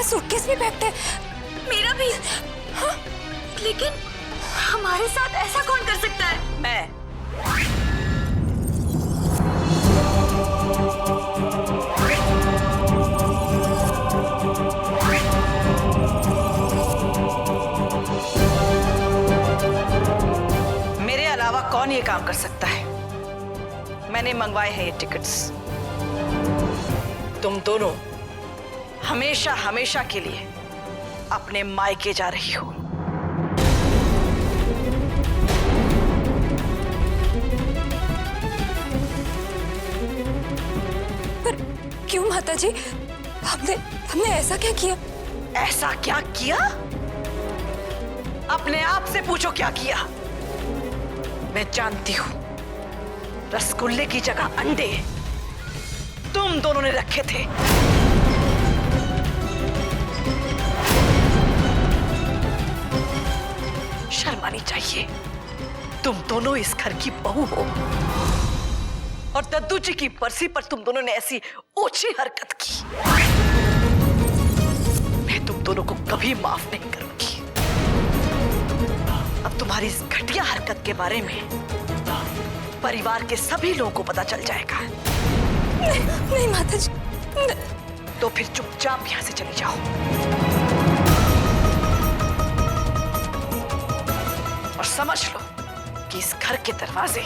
Suitcase भी packed है। मेरा भी। हाँ? लेकिन हमारे साथ ऐसा कौन कर सकता है? मैं। मेरे अलावा कौन ये काम कर सकता है? मैंने मंगवाए हैं ये टिकट्स। तुम दोनों हमेशा हमेशा के लिए अपने मायके जा रही हो। पर क्यों माताजी? हमने ऐसा क्या किया? ऐसा क्या किया? अपने आप से पूछो क्या किया। मैं जानती हूं रसगुल्ले की जगह अंडे तुम दोनों ने रखे थे। शर्म आनी चाहिए। तुम दोनों इस घर की बहू हो और दद्दू जी की बरसी पर तुम दोनों ने ऐसी ऊंची हरकत की। मैं तुम दोनों को कभी माफ नहीं करूंगी। अब तुम्हारी इस घटिया हरकत के बारे में परिवार के सभी लोगों को पता चल जाएगा। नहीं माताजी। तो फिर चुपचाप यहां से चली जाओ और समझ लो कि इस घर के दरवाजे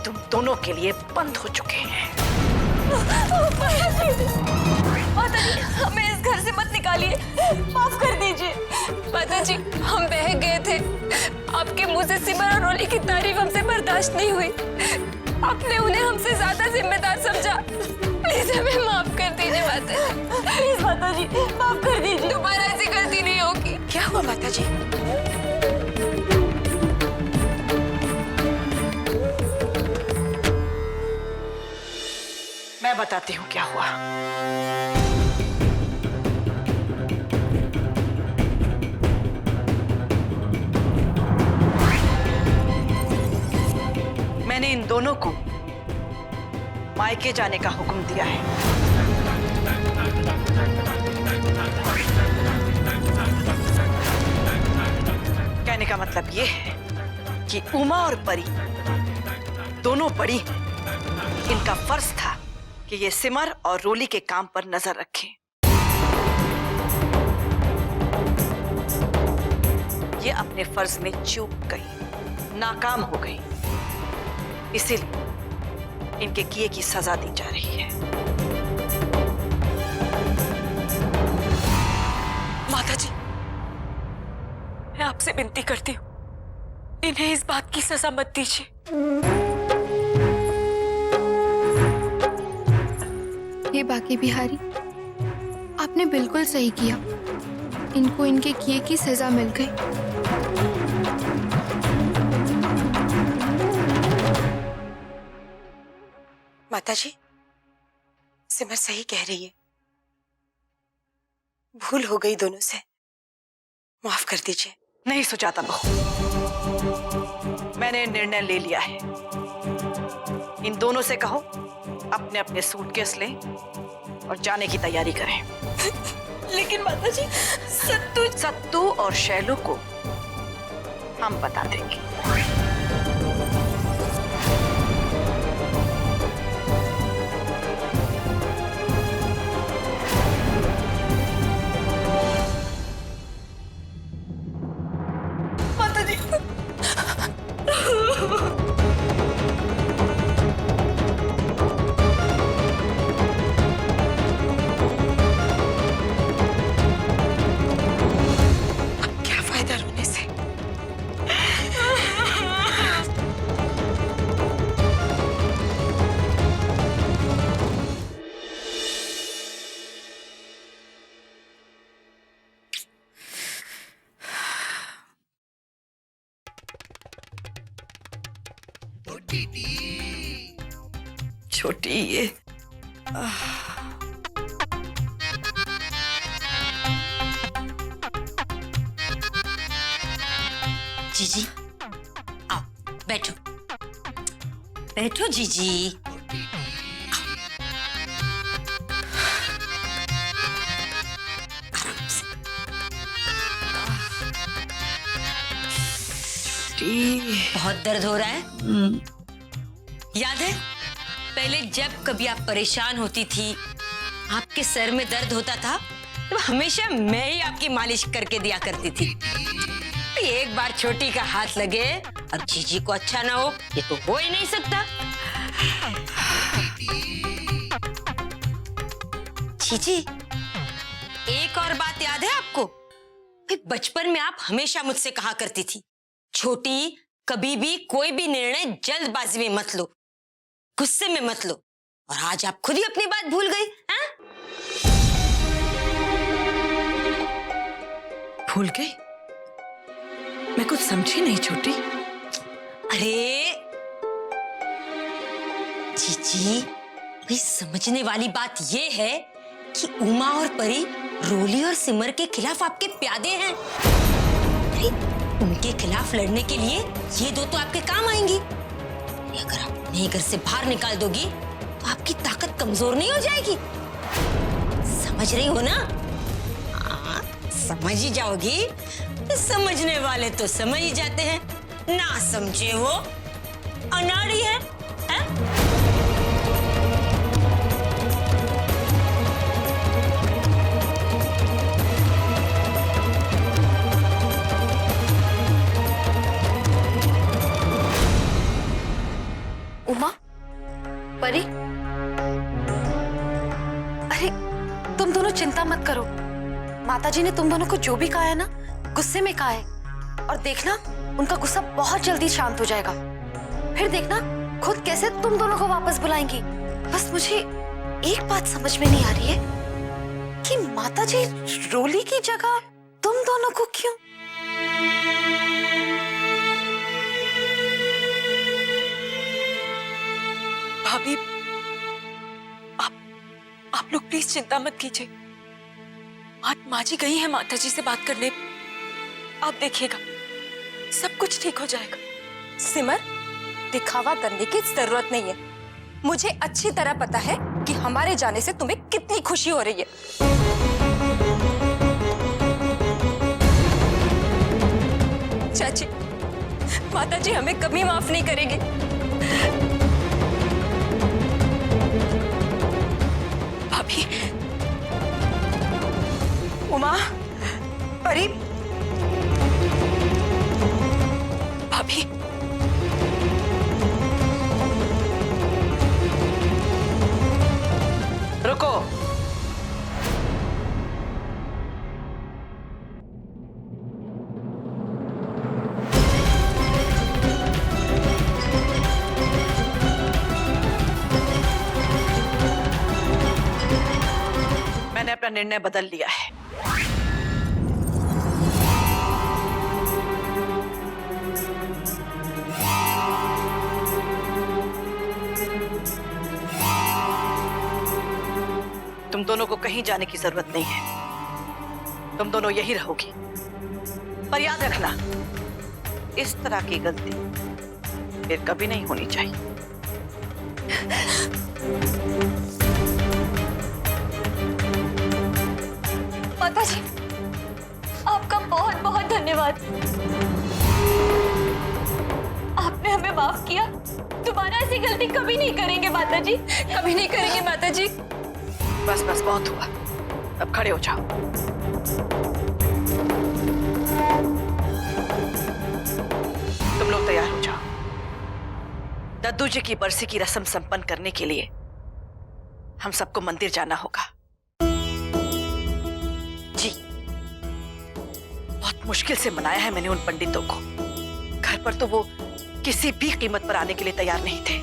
तुम दोनों के लिए बंद हो चुके हैं। माताजी, हमें इस घर से मत निकालिए, माफ कर दीजिए। माताजी, हम बह गए थे। आपके मुंह से सिमर और रोली की तारीफ हमसे बर्दाश्त नहीं हुई। आपने उन्हें हमसे ज्यादा जिम्मेदार समझा। प्लीज हमें माफ कर दीजिए माताजी। प्लीज माताजी, माफ कर दीजिए। दोबारा ऐसी गलती नहीं होगी। क्या हुआ माताजी? मैं बताती हूँ क्या हुआ। मैंने इन दोनों को मायके जाने का हुक्म दिया है। कहने का मतलब ये है कि उमा और परी दोनों बड़ी हैं। इनका फर्ज था कि ये सिमर और रोली के काम पर नजर रखें। ये अपने फर्ज में चूक गई, नाकाम हो गई। इसीलिए इनके किए की सजा दी जा रही है। माताजी, मैं आपसे विनती करती हूँ, इन्हें इस बात की सजा मत दीजिए। ये बाकी बिहारी, आपने बिल्कुल सही किया। इनको इनके किए की सजा मिल गई। माताजी, सिमर सही कह रही है। भूल हो गई दोनों से, माफ कर दीजिए। नहीं सुजाता बहू, मैंने निर्णय ले लिया है। इन दोनों से कहो अपने अपने सूटकेस लें और जाने की तैयारी करें। लेकिन माताजी, सत्तू और शैलू को हम बता देंगे। छोटी ये जीजी आओ बैठो बैठो जीजी। छोटी। बहुत दर्द हो रहा है? याद है पहले जब कभी आप परेशान होती थी, आपके सर में दर्द होता था, तो हमेशा मैं ही आपकी मालिश करके दिया करती थी। एक बार छोटी का हाथ लगे और जीजी को अच्छा ना हो, ये तो हो ही नहीं सकता। जीजी, एक और बात याद है आपको? बचपन में आप हमेशा मुझसे कहा करती थी, छोटी कभी भी कोई भी निर्णय जल्दबाजी में मत लो, गुस्से में मत लो। और आज आप खुद ही अपनी बात भूल गई हैं? भूल गई? मैं कुछ समझी नहीं छोटी। अरे जीजी, भाई समझने वाली बात ये है कि उमा और परी रोली और सिमर के खिलाफ आपके प्यादे हैं। अरे उनके खिलाफ लड़ने के लिए ये दो तो आपके काम आएंगी। अगर आप उन्हें घर से बाहर निकाल दोगी तो आपकी ताकत कमजोर नहीं हो जाएगी। समझ रही हो ना? समझ ही जाओगी। समझने वाले तो समझ ही जाते हैं, ना समझे वो अनाड़ी है? उमा, परी, अरे तुम दोनों चिंता मत करो। माताजी ने तुम दोनों को जो भी कहा है ना, गुस्से में कहा है। और देखना उनका गुस्सा बहुत जल्दी शांत हो जाएगा। फिर देखना खुद कैसे तुम दोनों को वापस बुलाएंगी। बस मुझे एक बात समझ में नहीं आ रही है कि माताजी रोली की जगह तुम दोनों को क्यों? भाभी, आप लोग प्लीज चिंता मत कीजिए। माँ जी गई है माताजी से बात करने। आप देखिएगा सब कुछ ठीक हो जाएगा। सिमर, दिखावा करने की जरूरत नहीं है। मुझे अच्छी तरह पता है कि हमारे जाने से तुम्हें कितनी खुशी हो रही है। चाची, माताजी हमें कभी माफ नहीं करेगी। भाभी, उमा, परी, भाभी, रुको। मैंने अपना निर्णय बदल लिया है। तुम दोनों को कहीं जाने की जरूरत नहीं है। तुम दोनों यही रहोगी। पर याद रखना, इस तरह की गलती फिर कभी नहीं होनी चाहिए। माताजी, आपका बहुत बहुत धन्यवाद। आपने हमें माफ किया। दोबारा ऐसी गलती कभी नहीं करेंगे माताजी, कभी नहीं करेंगे माताजी। बस बस, बहुत हुआ। अब खड़े हो जाओ। तुम लोग तैयार हो जाओ। दद्दू जी की बरसी की रस्म संपन्न करने के लिए हम सबको मंदिर जाना होगा। जी, बहुत मुश्किल से मनाया है मैंने उन पंडितों को। घर पर तो वो किसी भी कीमत पर आने के लिए तैयार नहीं थे।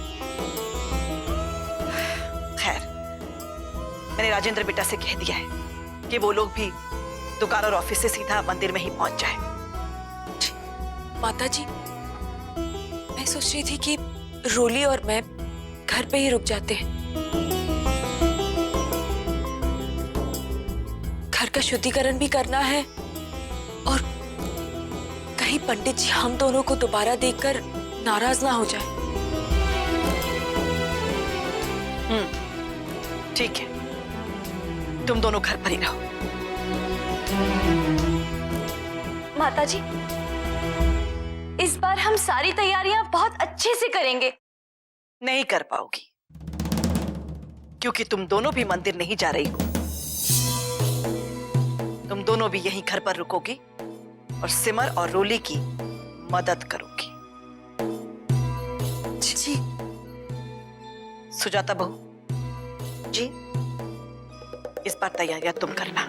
खैर, मैंने राजेंद्र बेटा से कह दिया है कि वो लोग भी दुकान और ऑफिस से सीधा मंदिर में ही पहुंच जाए। माताजी, मैं सोच रही थी कि रोली और मैं घर पे ही रुक जाते हैं। घर का शुद्धिकरण भी करना है और कहीं पंडित जी हम दोनों को दोबारा देखकर नाराज ना हो जाए। ठीक है, तुम दोनों घर पर ही रहो। माताजी, इस बार हम सारी तैयारियां बहुत अच्छे से करेंगे। नहीं कर पाओगी, क्योंकि तुम दोनों भी मंदिर नहीं जा रही हो। तुम दोनों भी यहीं घर पर रुकोगी और सिमर और रोली की मदद करोगी। जी सुजाता बहू जी, इस बार तैयारियां तुम करना।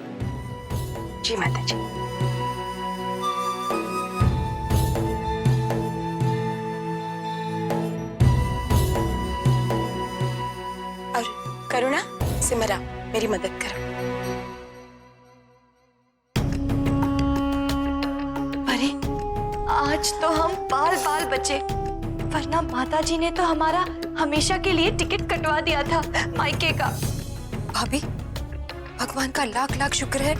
जी माता जी। और करुणा, सिमरा, मेरी मदद करो। अरे आज तो हम बाल बाल बचे, वरना माताजी ने तो हमारा हमेशा के लिए टिकट कटवा दिया था मायके का। भाभी, भगवान का लाख लाख शुक्र है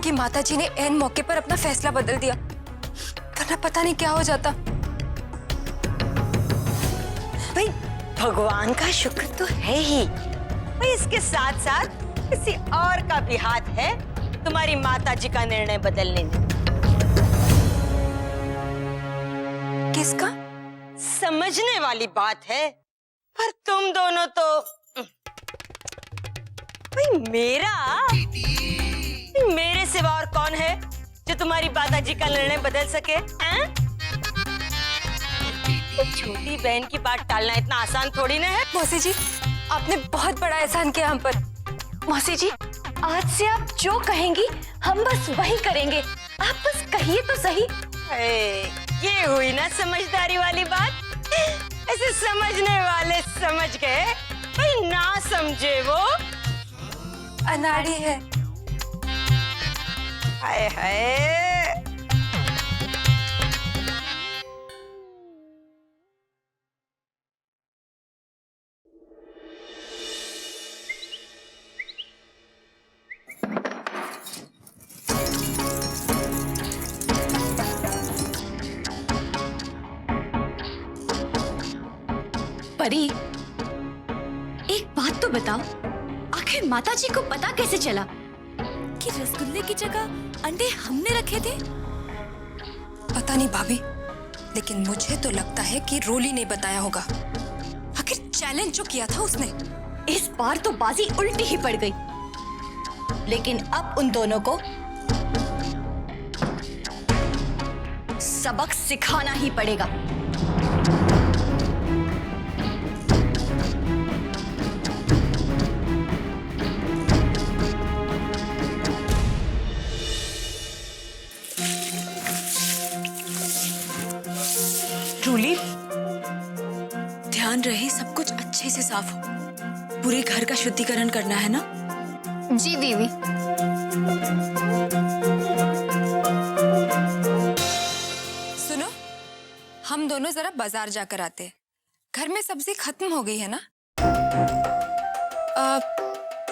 कि माताजी ने ऐन मौके पर अपना फैसला बदल दिया, वरना पता नहीं क्या हो जाता। भाई भगवान का शुक्र तो है ही, भाई इसके साथ साथ किसी और का भी हाथ है तुम्हारी माताजी का निर्णय बदलने में। किसका? समझने वाली बात है, पर तुम दोनों तो भाई मेरे सिवा और कौन है जो तुम्हारी माताजी का निर्णय बदल सके? हैं? छोटी बहन की बात टालना इतना आसान थोड़ी ना है। मौसी जी, आपने बहुत बड़ा एहसान किया हम पर। मौसी जी, आज से आप जो कहेंगी हम बस वही करेंगे, आप बस कहिए तो सही। ये हुई ना समझदारी वाली बात। ऐसे समझने वाले समझ गए, भाई ना समझे वो अनाड़ी है। हाय हाय। परी, एक बात तो बताओ, आखिर माताजी को पता कैसे चला कि रसगुल्ले की जगह अंडे हमने रखे थे? पता नहीं भाभी, लेकिन मुझे तो लगता है कि रोली ने बताया होगा। आखिर चैलेंज जो किया था उसने। इस बार तो बाजी उल्टी ही पड़ गई, लेकिन अब उन दोनों को सबक सिखाना ही पड़ेगा। रूली, ध्यान रहे सब कुछ अच्छे से साफ हो। पूरे घर का शुद्धिकरण करना है ना? जी दीदी। सुनो, हम दोनों जरा बाजार जाकर आते हैं। घर में सब्जी खत्म हो गई है ना?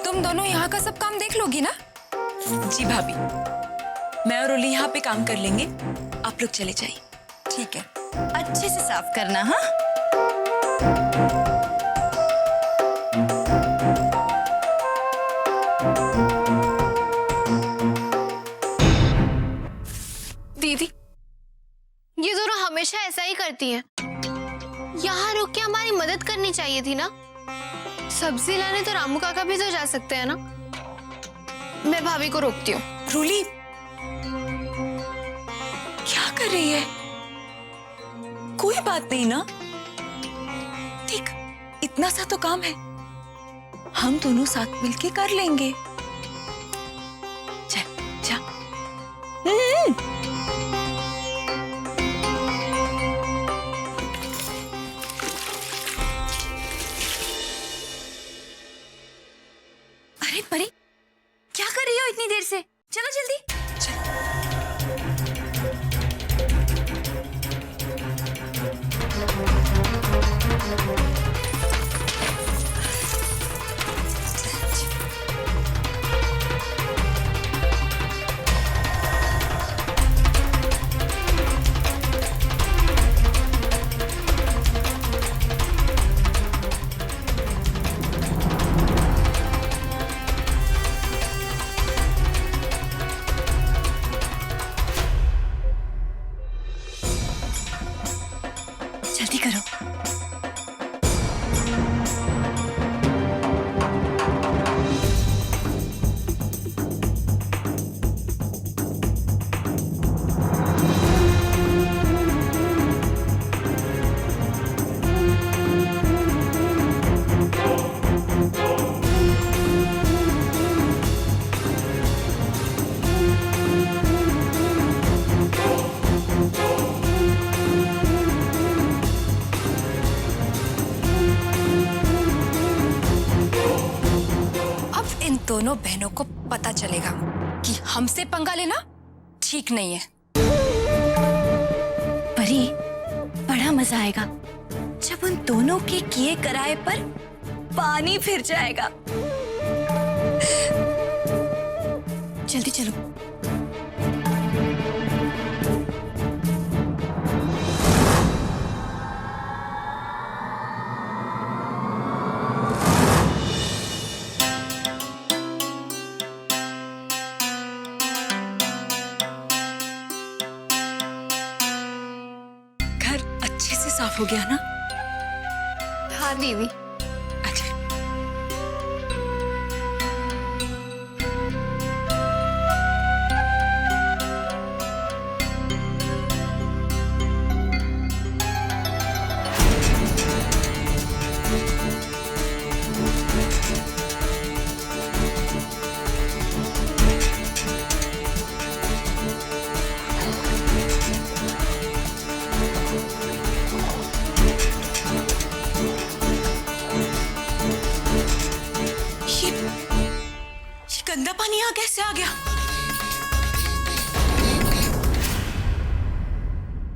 तुम दोनों यहाँ का सब काम देख लोगी ना? जी भाभी, मैं और रूली यहाँ पे काम कर लेंगे, आप लोग चले जाइए। ठीक है। अच्छे से साफ करना, हाँ? दीदी, ये दोनों हमेशा ऐसा ही करती हैं। यहाँ रुक के हमारी मदद करनी चाहिए थी ना। सब्जी लाने तो रामू काका भी तो जा सकते हैं ना। मैं भाभी को रोकती हूँ। रूली, क्या कर रही है? कोई बात नहीं ना, ठीक, इतना सा तो काम है, हम दोनों साथ मिलके कर लेंगे। जा, जा। अरे परी, क्या कर रही हो इतनी देर से? चलो जल्दी। जल्दी करो। इन दोनों बहनों को पता चलेगा कि हमसे पंगा लेना ठीक नहीं है। परी, बड़ा मजा आएगा जब उन दोनों के किए कराए पर पानी फिर जाएगा। जल्दी चलो। अच्छे से साफ हो गया ना? हाँ दीदी। अच्छा। ये गंदा पानी यहाँ कैसे आ गया?